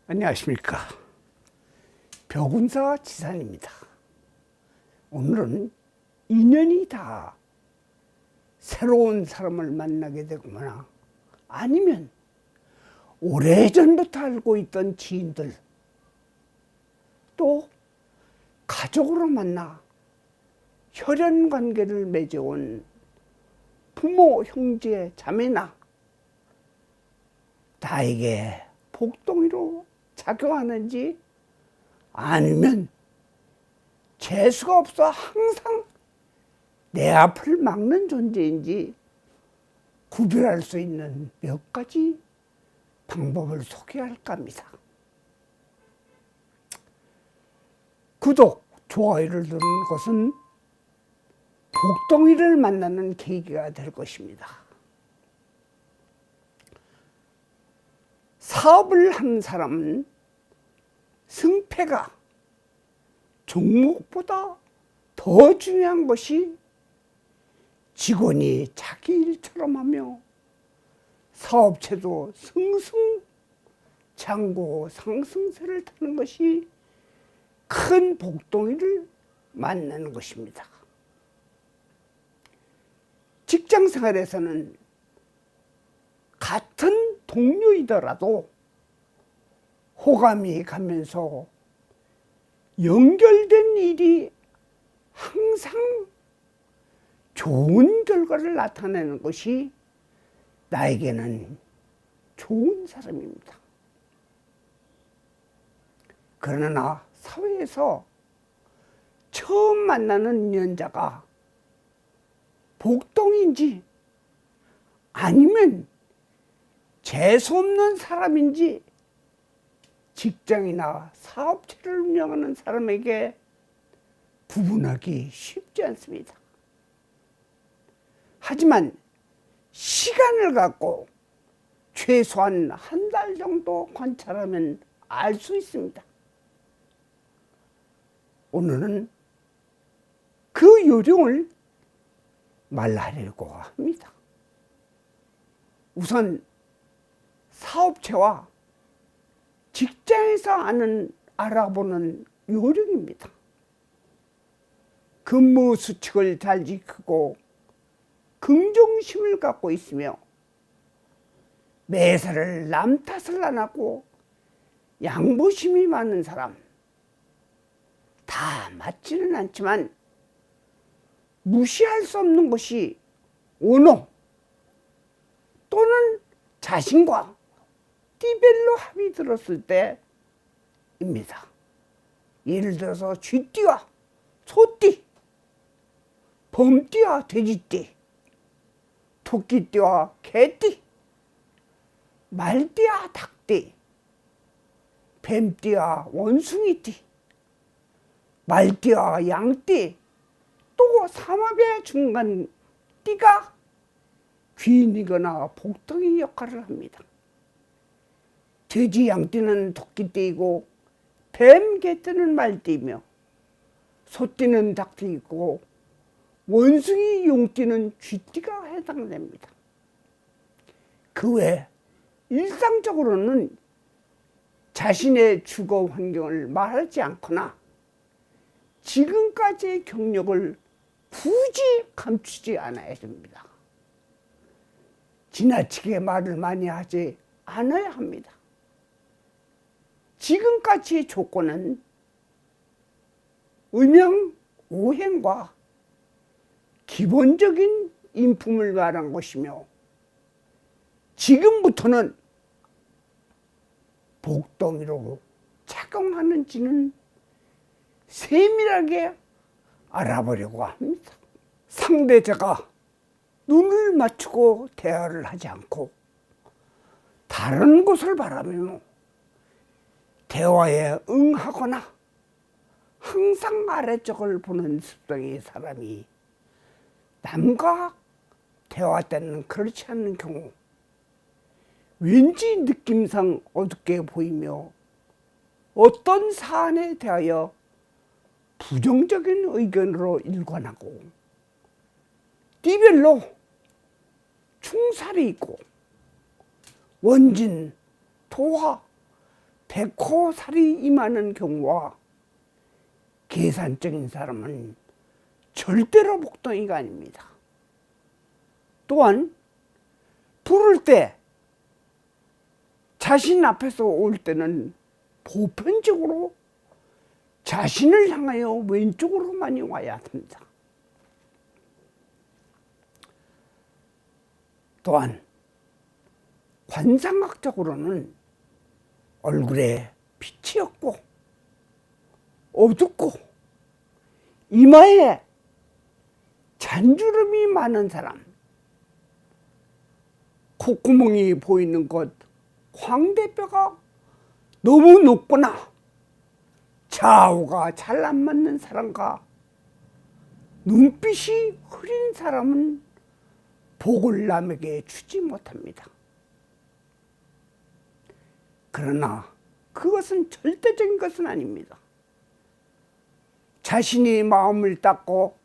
안녕하십니까. 벽운사 지산입니다. 오늘은 인연이 다 새로운 사람을 만나게 되거나 아니면 오래전부터 알고 있던 지인들, 또 가족으로 만나 혈연 관계를 맺어온 부모, 형제, 자매나 나에게 복덩이로 작용하는지 아니면 재수가 없어 항상 내 앞을 막는 존재인지 구별할 수 있는 몇 가지 방법을 소개할까 합니다. 구독, 좋아요를 누르는 것은 복덩이를 만나는 계기가 될 것입니다. 사업을 하는 사람은 승패가 종목보다 더 중요한 것이 직원이 자기 일처럼 하며 사업체도 승승장구 상승세를 타는 것이 큰 복덩이를 만나는 것입니다. 직장 생활에서는 같은 동료이더라도 호감이 가면서 연결된 일이 항상 좋은 결과를 나타내는 것이 나에게는 좋은 사람입니다. 그러나 사회에서 처음 만나는 인연자가 복덩이인지 아니면 재수없는 사람인지 직장이나 사업체를 운영하는 사람에게 구분하기 쉽지 않습니다. 하지만 시간을 갖고 최소한 한 달 정도 관찰하면 알 수 있습니다. 오늘은 그 요령을 말하려고 합니다. 우선 사업체와 직장에서 알아보는 요령입니다. 근무 수칙을 잘 지키고 긍정심을 갖고 있으며 매사를 남 탓을 안 하고 양보심이 많은 사람, 다 맞지는 않지만 무시할 수 없는 것이 언어 또는 자신과 띠별로 합이 들었을 때입니다. 예를 들어서 쥐띠와 소띠, 범띠와 돼지띠, 토끼띠와 개띠, 말띠와 닭띠, 뱀띠와 원숭이띠, 말띠와 양띠, 또 삼합의 중간 띠가 귀인이거나 복덩이 역할을 합니다. 돼지, 양띠는 토끼띠이고 뱀, 개띠는 말띠이며 소띠는 닭띠이고 원숭이, 용띠는 쥐띠가 해당됩니다. 그 외 일상적으로는 자신의 주거 환경을 말하지 않거나 지금까지의 경력을 굳이 감추지 않아야 됩니다. 지나치게 말을 많이 하지 않아야 합니다. 지금까지의 조건은 음양, 오행과 기본적인 인품을 말한 것이며 지금부터는 복덩이로 작용하는지는 세밀하게 알아보려고 합니다. 상대자가 눈을 맞추고 대화를 하지 않고 다른 곳을 바라보며 대화에 응하거나 항상 아래쪽을 보는 습성의 사람이 남과 대화 때는 그렇지 않는 경우 왠지 느낌상 어둡게 보이며 어떤 사안에 대하여 부정적인 의견으로 일관하고 띠별로 충살이 있고 원진, 토화, 해코살이 임하는 경우와 계산적인 사람은 절대로 복덩이가 아닙니다. 또한 부를 때 자신 앞에서 올 때는 보편적으로 자신을 향하여 왼쪽으로 많이 와야 합니다. 또한 관상학적으로는 얼굴에 빛이 없고 어둡고 이마에 잔주름이 많은 사람, 콧구멍이 보이는 것, 광대뼈가 너무 높거나 좌우가 잘 안 맞는 사람과 눈빛이 흐린 사람은 복을 남에게 주지 못합니다. 그러나 그것은 절대적인 것은 아닙니다. 자신이 마음을 닦고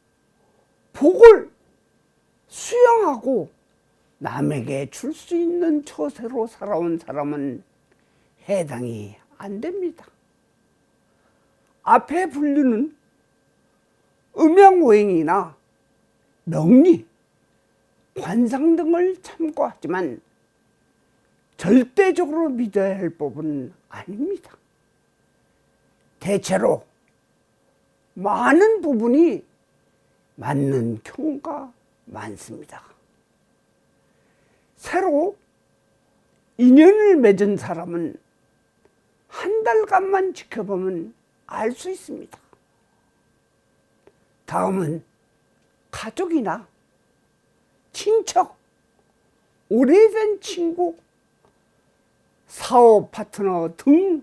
복을 수용하고 남에게 줄 수 있는 처세로 살아온 사람은 해당이 안 됩니다. 앞에 분류는 음양오행이나 명리, 관상 등을 참고하지만 절대적으로 믿어야 할 법은 아닙니다. 대체로 많은 부분이 맞는 경우가 많습니다. 새로 인연을 맺은 사람은 한 달간만 지켜보면 알 수 있습니다. 다음은 가족이나 친척, 오래된 친구, 사업 파트너 등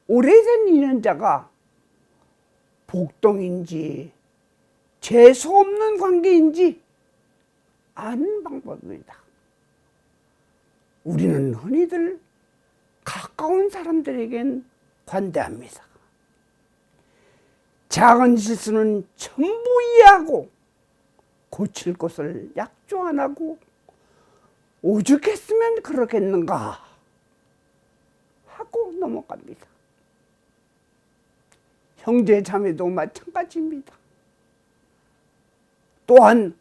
오래된 인연자가 복동인지 재수 없는 관계인지 아는 방법입니다. 우리는 흔히들 가까운 사람들에겐 관대합니다. 작은 실수는 전부 이해하고 고칠 것을 약조 안 하고 오죽했으면 그러겠는가 하고 넘어갑니다. 형제 자매도 마찬가지입니다. 또한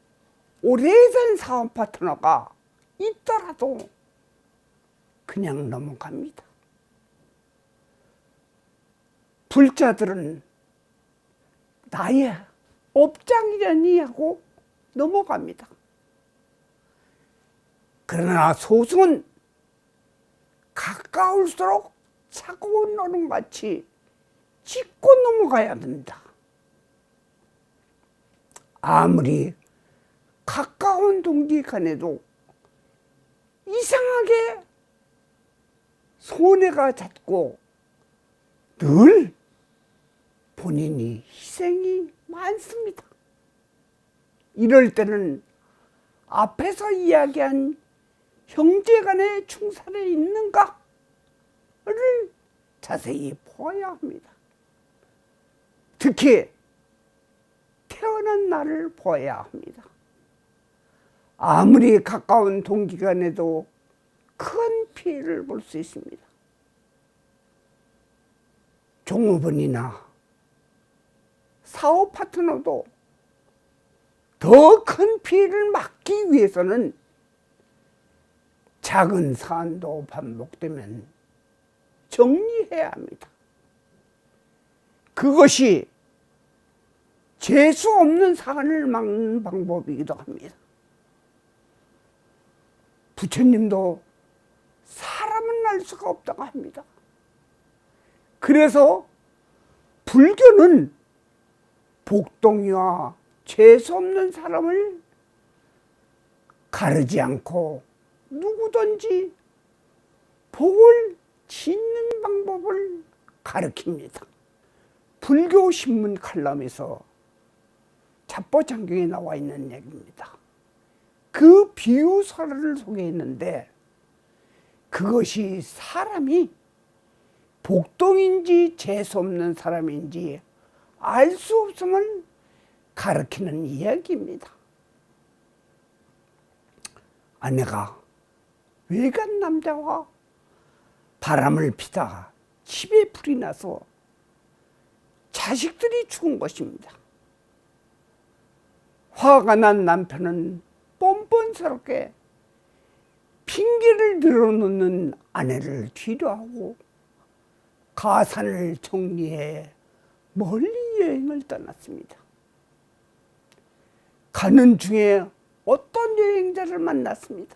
오래된 사업 파트너가 있더라도 그냥 넘어갑니다. 불자들은 나의 업장이려니 하고 넘어갑니다. 그러나 소승은 가까울수록 차가운 얼음같이 짚고 넘어가야 됩니다. 아무리 가까운 동기 간에도 이상하게 손해가 잦고 늘 본인이 희생이 많습니다. 이럴 때는 앞에서 이야기한 형제간의 충살이 있는가를 자세히 보아야 합니다. 특히 태어난 날을 보아야 합니다. 아무리 가까운 동기간에도 큰 피해를 볼 수 있습니다. 종업원이나 사업 파트너도 더 큰 피해를 막기 위해서는 작은 사안도 반복되면 정리해야 합니다. 그것이 재수 없는 사안을 막는 방법이기도 합니다. 부처님도 사람은 알 수가 없다고 합니다. 그래서 불교는 복동이와 재수 없는 사람을 가르지 않고 누구든지 복을 짓는 방법을 가르칩니다. 불교 신문 칼럼에서 잡보장경에 나와 있는 얘기입니다. 그 비유설을 소개했는데 그것이 사람이 복동인지 재수 없는 사람인지 알 수 없음을 가르치는 이야기입니다. 아내가 외간 남자와 바람을 피다가 집에 불이 나서 자식들이 죽은 것입니다. 화가 난 남편은 뻔뻔스럽게 핑계를 늘어놓는 아내를 뒤로하고 가산을 정리해 멀리 여행을 떠났습니다. 가는 중에 어떤 여행자를 만났습니다.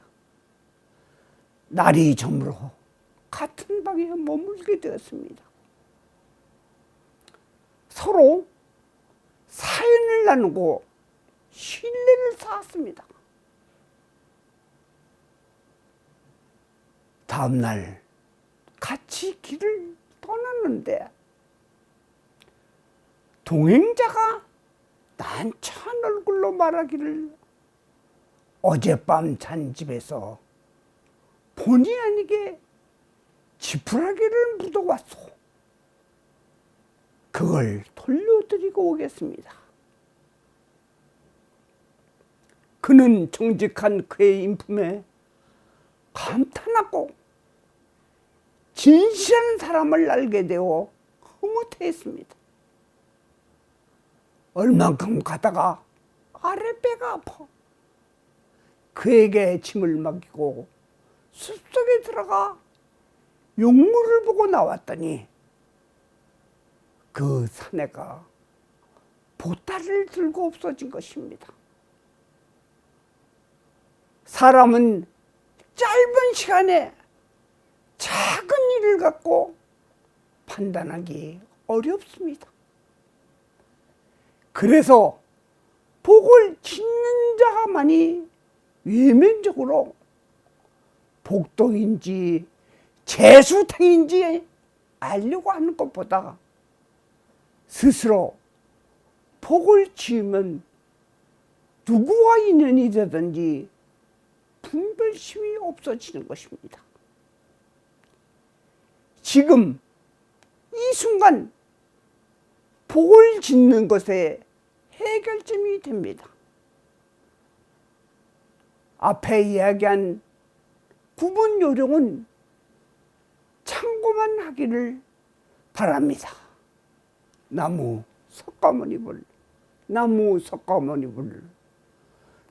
날이 저물어 같은 방에 머물게 되었습니다. 서로 사연을 나누고 신뢰를 쌓았습니다. 다음날 같이 길을 떠났는데 동행자가 난처한 얼굴로 말하기를 어젯밤 잔 집에서 본의 아니게 지푸라기를 묻어왔소. 그걸 돌려드리고 오겠습니다. 그는 정직한 그의 인품에 감탄하고 진실한 사람을 알게 되어 흐뭇해했습니다. 얼만큼 가다가 아랫배가 아파 그에게 짐을 맡기고 숲속에 들어가 용물을 보고 나왔더니 그 사내가 보따리를 들고 없어진 것입니다. 사람은 짧은 시간에 작은 일을 갖고 판단하기 어렵습니다. 그래서 복을 짓는 자만이 외면적으로 복동인지 재수탱인지 알려고 하는 것보다 스스로 복을 지으면 누구와 인연이 되든지 분별심이 없어지는 것입니다. 지금 이 순간 복을 짓는 것에 해결점이 됩니다. 앞에 이야기한 구분 요령은 참고만 하기를 바랍니다. 나무 석가모니불, 나무 석가모니불,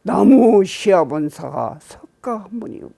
나무 시아본사가 석가모니불.